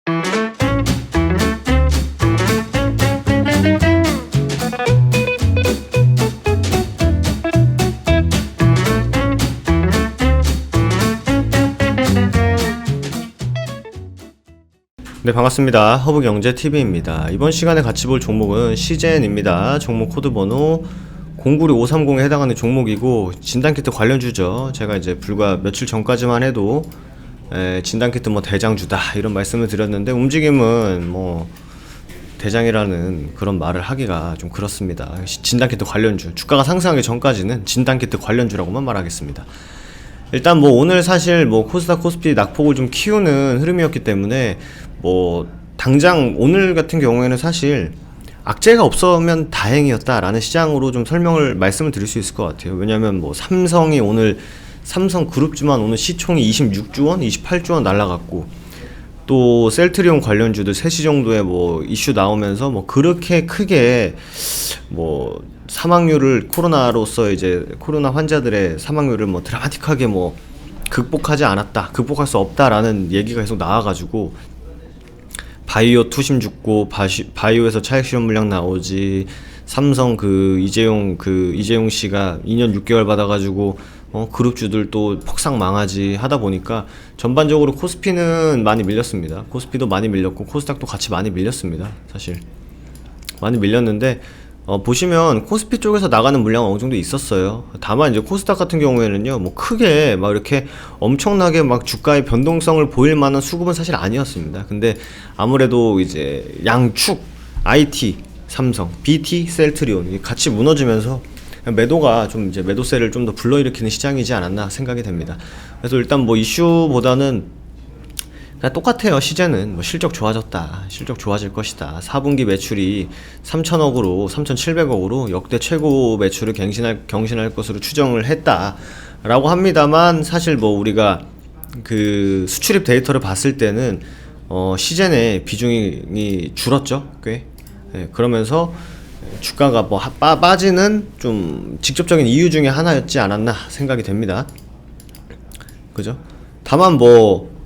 네, 반갑습니다. 허브경제TV입니다. 이번 시간에 같이 볼 종목은 시젠입니다. 종목 코드 번호 096530에 해당하는 종목이고 진단키트 관련주죠. 제가 이제 불과 며칠 전까지만 해도 진단키트 뭐 대장주다 이런 말씀을 드렸는데 움직임은 뭐 대장이라는 그런 말을 하기가 좀 그렇습니다. 진단키트 관련주, 주가가 상승하기 전까지는 진단키트 관련주라고만 말하겠습니다. 일단 뭐 오늘 사실 뭐 코스닥 코스피 낙폭을 좀 키우는 흐름이었기 때문에 뭐 당장 오늘 같은 경우에는 사실 악재가 없으면 다행이었다라는 시장으로 좀 말씀을 드릴 수 있을 것 같아요. 왜냐면 뭐 삼성이 오늘 삼성그룹주만 오늘 시총이 26조 원, 28조 원 날라갔고 또 셀트리온 관련주들 3시 정도에 뭐 이슈 나오면서 뭐 그렇게 크게 뭐 사망률을 코로나로서 이제 코로나 환자들의 사망률을 뭐 드라마틱하게 뭐 극복하지 않았다, 극복할 수 없다라는 얘기가 계속 나와가지고 바이오 투심 죽고 바이오에서 차액 실험 물량 나오지, 삼성 이재용 씨가 2년 6개월 받아가지고 그룹주들 또 폭삭 망하지 하다 보니까 전반적으로 코스피는 많이 밀렸습니다. 코스피도 많이 밀렸고 코스닥도 같이 많이 밀렸습니다. 사실 많이 밀렸는데 보시면 코스피 쪽에서 나가는 물량은 어느 정도 있었어요. 다만 이제 코스닥 같은 경우에는요, 뭐 크게 막 이렇게 엄청나게 막 주가의 변동성을 보일 만한 수급은 사실 아니었습니다. 근데 아무래도 이제 양축 IT, 삼성, BT, 셀트리온 같이 무너지면서 매도가 좀 이제 매도세를 좀 더 불러일으키는 시장이지 않았나 생각이 됩니다. 그래서 일단 뭐 이슈보다는 그냥 똑같아요. 시제는 뭐 실적 좋아졌다, 실적 좋아질 것이다, 4분기 매출이 3,000억으로 3,700억으로 역대 최고 매출을 경신할 것으로 추정을 했다 라고 합니다만, 사실 뭐 우리가 그 수출입 데이터를 봤을 때는 시젠의 비중이 줄었죠. 꽤. 네, 그러면서 주가가 뭐 빠지는 좀 직접적인 이유 중에 하나였지 않았나 생각이 됩니다. 그죠? 다만 뭐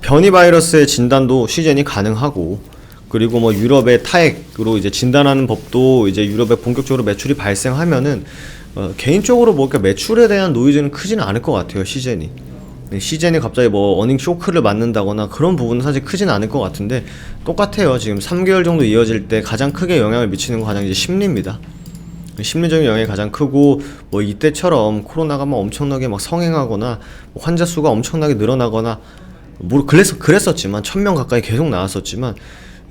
변이 바이러스의 진단도 시젠이 가능하고, 그리고 뭐 유럽의 타액으로 이제 진단하는 법도 이제 유럽에 본격적으로 매출이 발생하면은 개인적으로 뭐 매출에 대한 노이즈는 크지는 않을 것 같아요. 시젠이 갑자기 뭐 어닝 쇼크를 맞는다거나 그런 부분은 사실 크지는 않을 것 같은데, 똑같아요. 지금 3개월 정도 이어질 때 가장 크게 영향을 미치는 거 가장 이제 심리입니다. 심리적인 영향이 가장 크고, 뭐 이때처럼 코로나가 막 엄청나게 막 성행하거나 환자 수가 엄청나게 늘어나거나 뭐 그랬었지만 1,000명 가까이 계속 나왔었지만,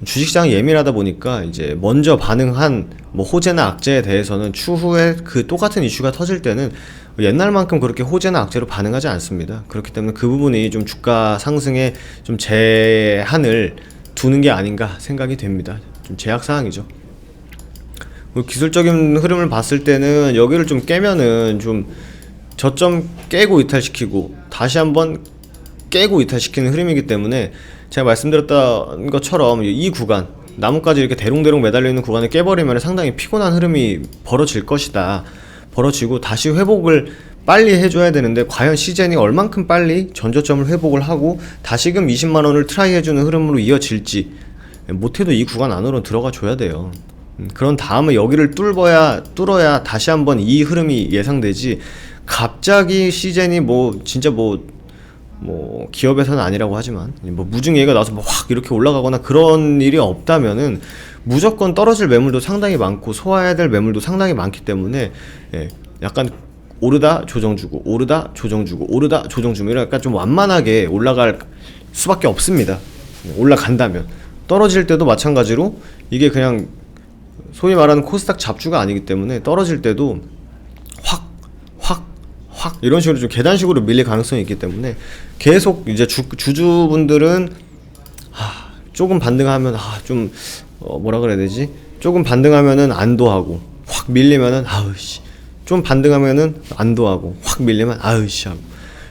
주식시장이 예민하다 보니까 이제 먼저 반응한 뭐 호재나 악재에 대해서는 추후에 그 똑같은 이슈가 터질 때는 옛날만큼 그렇게 호재나 악재로 반응하지 않습니다. 그렇기 때문에 그 부분이 좀 주가 상승에 좀 제한을 두는 게 아닌가 생각이 됩니다. 좀 제약사항이죠. 기술적인 흐름을 봤을 때는 여기를 좀 깨면은 좀 저점 깨고 이탈시키고 다시 한번 깨고 이탈시키는 흐름이기 때문에, 제가 말씀드렸던 것처럼 이 구간, 나뭇가지 이렇게 대롱대롱 매달려 있는 구간을 깨버리면 상당히 피곤한 흐름이 벌어질 것이다. 벌어지고 다시 회복을 빨리 해줘야 되는데, 과연 시젠이 얼만큼 빨리 전저점을 회복을 하고 다시금 20만원을 트라이 해주는 흐름으로 이어질지, 못해도 이 구간 안으로 들어가 줘야 돼요. 그런 다음에 여기를 뚫어야 다시 한번 이 흐름이 예상되지, 갑자기 시젠이 뭐 진짜 뭐 기업에서는 아니라고 하지만 뭐 무증예가 나와서 뭐 확 이렇게 올라가거나 그런 일이 없다면은 무조건 떨어질 매물도 상당히 많고 소화해야 될 매물도 상당히 많기 때문에, 약간 오르다 조정주고 오르다 조정주고 오르다 조정주고 이런 약간 좀 완만하게 올라갈 수밖에 없습니다. 올라간다면. 떨어질 때도 마찬가지로 이게 그냥 소위 말하는 코스닥 잡주가 아니기 때문에 떨어질 때도 확 이런 식으로 좀 계단식으로 밀릴 가능성이 있기 때문에, 계속 이제 주주분들은 조금 반등하면 좀 뭐라 그래야 되지? 조금 반등하면은 안도하고, 확 밀리면은 좀 반등하면은 안도하고, 확 밀리면 하고,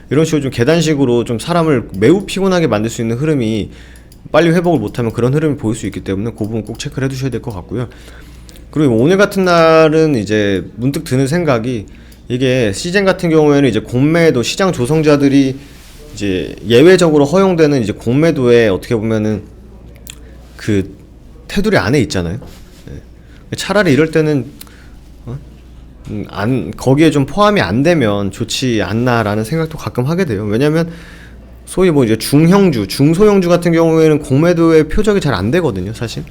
이런 식으로 좀 계단식으로 좀 사람을 매우 피곤하게 만들 수 있는 흐름이, 빨리 회복을 못하면 그런 흐름이 보일 수 있기 때문에 그 부분 꼭 체크를 해두셔야 될 것 같고요. 그리고 오늘 같은 날은 이제 문득 드는 생각이, 이게 시젠 같은 경우에는 이제 공매도 시장 조성자들이 이제 예외적으로 허용되는 이제 공매도에 어떻게 보면은 그 테두리 안에 있잖아요. 예. 차라리 이럴 때는 거기에 좀 포함이 안 되면 좋지 않나라는 생각도 가끔 하게 돼요. 왜냐면 소위 뭐 이제 중형주, 중소형주 같은 경우에는 공매도의 표적이 잘 안 되거든요, 사실.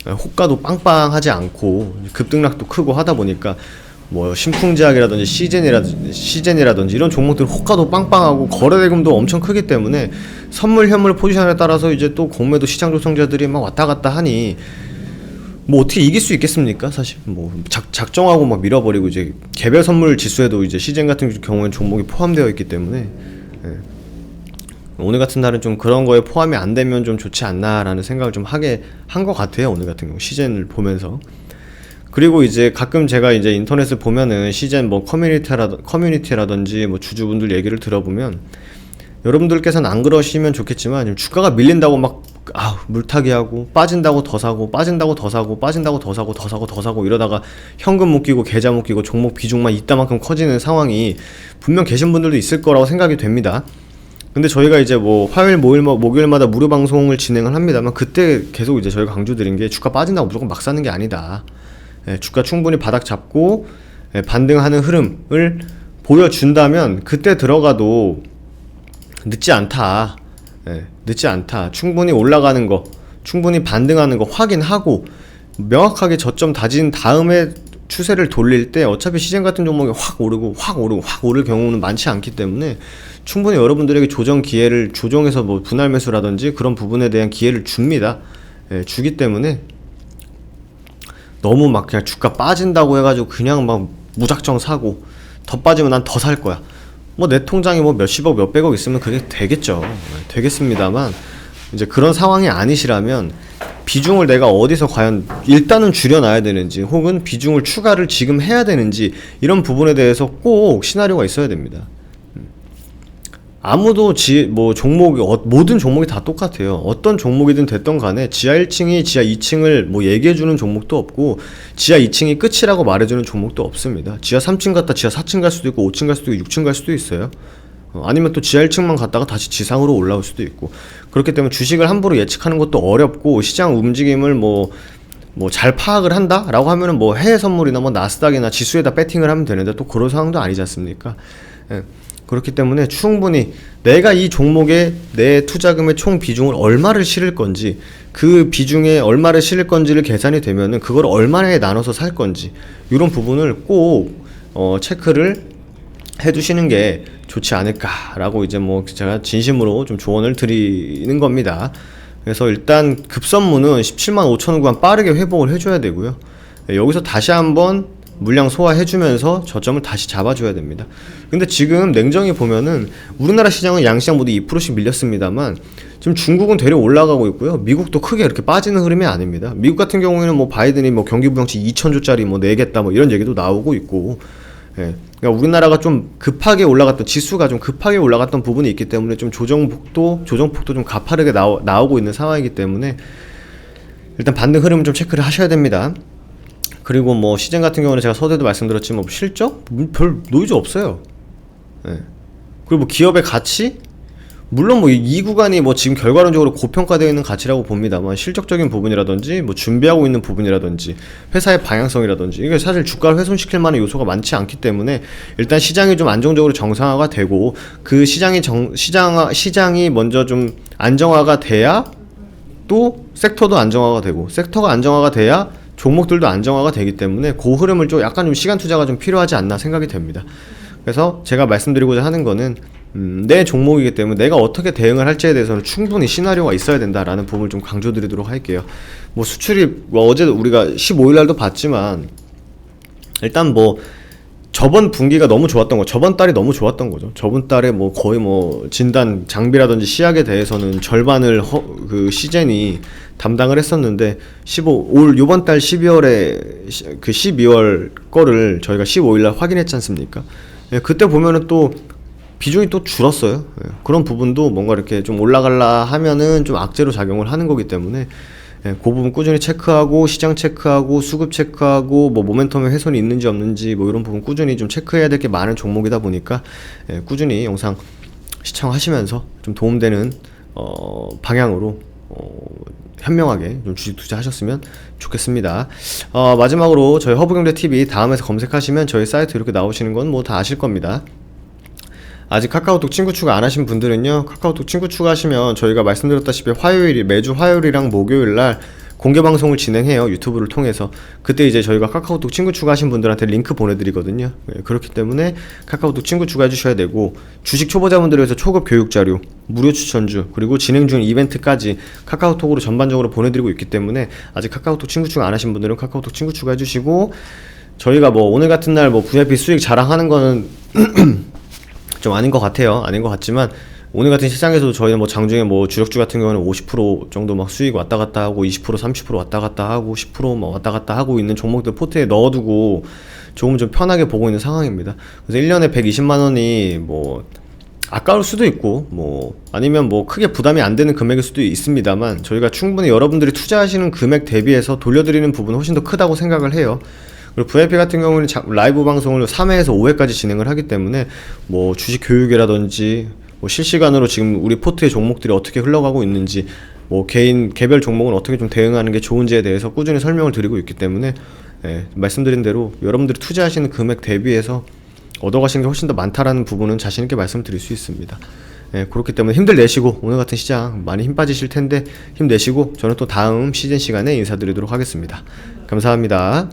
호가도 빵빵하지 않고 급등락도 크고 하다 보니까 뭐 신풍제약이라든지 시젠이라든지 이런 종목들 호가도 빵빵하고 거래대금도 엄청 크기 때문에 선물 현물 포지션에 따라서 이제 또 공매도 시장 조성자들이 막 왔다 갔다 하니 뭐 어떻게 이길 수 있겠습니까? 사실 뭐 작정하고 막 밀어버리고 이제 개별 선물 지수에도 이제 시젠 같은 경우에는 종목이 포함되어 있기 때문에 예. 오늘 같은 날은 좀 그런 거에 포함이 안 되면 좀 좋지 않나라는 생각을 좀 하게 한 것 같아요. 오늘 같은 경우 시젠을 보면서. 그리고 이제 가끔 제가 이제 인터넷을 보면은 시젠 뭐 커뮤니티라든지 뭐 주주분들 얘기를 들어보면 여러분들께서는 안 그러시면 좋겠지만 주가가 밀린다고 막 물타기 하고 빠진다고 더 사고 빠진다고 더 사고 빠진다고 더 사고 더 사고 더 사고 이러다가 현금 묶이고 계좌 묶이고 종목 비중만 이따만큼 커지는 상황이 분명 계신 분들도 있을 거라고 생각이 됩니다. 근데 저희가 이제 뭐 화요일 목요일마다 무료 방송을 진행을 합니다만 그때 계속 이제 저희가 강조드린 게 주가 빠진다고 무조건 막 사는 게 아니다. 주가 충분히 바닥 잡고 반등하는 흐름을 보여준다면 그때 들어가도 늦지 않다. 늦지 않다. 충분히 올라가는 거, 충분히 반등하는 거 확인하고 명확하게 저점 다진 다음에 추세를 돌릴 때 어차피 시장 같은 종목이 확 오르고 확 오르고 확 오를 경우는 많지 않기 때문에 충분히 여러분들에게 조정 기회를 조정해서 뭐 분할 매수라든지 그런 부분에 대한 기회를 줍니다. 주기 때문에 너무 막 그냥 주가 빠진다고 해가지고 그냥 막 무작정 사고 더 빠지면 난 더 살 거야. 뭐 내 통장에 뭐 몇십억 몇백억 있으면 그게 되겠죠. 되겠습니다만 이제 그런 상황이 아니시라면 비중을 내가 어디서 과연 일단은 줄여놔야 되는지 혹은 비중을 추가를 지금 해야 되는지 이런 부분에 대해서 꼭 시나리오가 있어야 됩니다. 아무도 모든 종목이 다 똑같아요. 어떤 종목이든 됐던 간에 지하 1층이 지하 2층을 뭐 얘기해주는 종목도 없고 지하 2층이 끝이라고 말해주는 종목도 없습니다. 지하 3층 갔다 지하 4층 갈 수도 있고 5층 갈 수도 있고 6층 갈 수도 있어요. 아니면 또 지하 1층만 갔다가 다시 지상으로 올라올 수도 있고 그렇기 때문에 주식을 함부로 예측하는 것도 어렵고 시장 움직임을 뭐 잘 파악을 한다? 라고 하면은 뭐 해외 선물이나 뭐 나스닥이나 지수에다 배팅을 하면 되는데 또 그런 상황도 아니지 않습니까? 그렇기 때문에 충분히 내가 이 종목에 내 투자금의 총 비중을 얼마를 실을 건지 그 비중에 얼마를 실을 건지를 계산이 되면은 그걸 얼마나 나눠서 살 건지 이런 부분을 꼭 체크를 해두시는 게 좋지 않을까라고 이제 뭐 제가 진심으로 좀 조언을 드리는 겁니다. 그래서 일단 급선무는 17만 5천 구간 빠르게 회복을 해줘야 되고요. 여기서 다시 한번 물량 소화해주면서 저점을 다시 잡아줘야 됩니다. 근데 지금 냉정히 보면은 우리나라 시장은 양시장 모두 2%씩 밀렸습니다만 지금 중국은 되려 올라가고 있고요. 미국도 크게 이렇게 빠지는 흐름이 아닙니다. 미국 같은 경우에는 뭐 바이든이 뭐 경기부양치 2,000조짜리 뭐 내겠다 뭐 이런 얘기도 나오고 있고 그러니까 우리나라가 좀 급하게 올라갔던 지수가 좀 급하게 올라갔던 부분이 있기 때문에 좀 조정폭도 좀 가파르게 나오고 있는 상황이기 때문에 일단 반등 흐름을 좀 체크를 하셔야 됩니다. 그리고 뭐 시젠 같은 경우는 제가 서두에도 말씀드렸지만 뭐 실적? 별 노이즈 없어요. 그리고 뭐 기업의 가치? 물론 뭐 이 구간이 뭐 지금 결과론적으로 고평가되어 있는 가치라고 봅니다만 실적적인 부분이라든지 뭐 준비하고 있는 부분이라든지 회사의 방향성이라든지 이게 사실 주가를 훼손시킬 만한 요소가 많지 않기 때문에 일단 시장이 좀 안정적으로 정상화가 되고 그 시장이 먼저 좀 안정화가 돼야 또 섹터도 안정화가 되고 섹터가 안정화가 돼야 종목들도 안정화가 되기 때문에 그 흐름을 좀 약간 좀 시간 투자가 좀 필요하지 않나 생각이 됩니다. 그래서 제가 말씀드리고자 하는 거는 내 종목이기 때문에 내가 어떻게 대응을 할지에 대해서는 충분히 시나리오가 있어야 된다라는 부분을 좀 강조드리도록 할게요. 뭐 수출이 어제 우리가 15일날도 봤지만 일단 뭐 저번 분기가 너무 좋았던 거, 저번 달이 너무 좋았던 거죠. 저번 달에 뭐 거의 뭐 진단 장비라든지 시약에 대해서는 절반을 그 시젠이 담당을 했었는데 요번 달 12월에 그 12월 거를 저희가 15일날 확인했지 않습니까? 그때 보면은 또 비중이 또 줄었어요. 그런 부분도 뭔가 이렇게 좀 올라갈라 하면은 좀 악재로 작용을 하는 거기 때문에 그 부분 꾸준히 체크하고 시장 체크하고 수급 체크하고 뭐 모멘텀의 훼손이 있는지 없는지 뭐 이런 부분 꾸준히 좀 체크해야 될 게 많은 종목이다 보니까 꾸준히 영상 시청하시면서 좀 도움되는 방향으로 현명하게 좀 주식 투자하셨으면 좋겠습니다. 마지막으로 저희 허브경제TV 다음에서 검색하시면 저희 사이트 이렇게 나오시는 건 뭐 다 아실 겁니다. 아직 카카오톡 친구 추가 안 하신 분들은요, 카카오톡 친구 추가하시면 저희가 말씀드렸다시피 매주 화요일이랑 목요일날 공개 방송을 진행해요. 유튜브를 통해서. 그때 이제 저희가 카카오톡 친구 추가하신 분들한테 링크 보내드리거든요. 그렇기 때문에 카카오톡 친구 추가해 주셔야 되고, 주식 초보자분들을 위해서 초급 교육 자료, 무료 추천주, 그리고 진행 중 이벤트까지 카카오톡으로 전반적으로 보내드리고 있기 때문에 아직 카카오톡 친구 추가 안 하신 분들은 카카오톡 친구 추가해 주시고, 저희가 뭐 오늘 같은 날 뭐 VIP 수익 자랑하는 거는 좀 아닌 것 같아요. 아닌 것 같지만 오늘 같은 시장에서도 저희는 뭐 장중에 뭐 주력주 같은 경우는 50% 정도 막 수익 왔다 갔다 하고 20% 30% 왔다 갔다 하고 10% 왔다 갔다 하고 있는 종목들 포트에 넣어두고 조금 좀 편하게 보고 있는 상황입니다. 그래서 1년에 120만 원이 뭐 아까울 수도 있고 뭐 아니면 뭐 크게 부담이 안 되는 금액일 수도 있습니다만, 저희가 충분히 여러분들이 투자하시는 금액 대비해서 돌려드리는 부분은 훨씬 더 크다고 생각을 해요. 그리고 VIP 같은 경우는 라이브 방송을 3회에서 5회까지 진행을 하기 때문에 뭐 주식 교육이라든지 뭐 실시간으로 지금 우리 포트의 종목들이 어떻게 흘러가고 있는지, 뭐 개별 종목은 어떻게 좀 대응하는 게 좋은지에 대해서 꾸준히 설명을 드리고 있기 때문에, 말씀드린 대로 여러분들이 투자하시는 금액 대비해서 얻어가시는 게 훨씬 더 많다라는 부분은 자신 있게 말씀드릴 수 있습니다. 그렇기 때문에 힘들 내시고, 오늘 같은 시장 많이 힘 빠지실 텐데 힘내시고, 저는 또 다음 시즌 시간에 인사드리도록 하겠습니다. 감사합니다.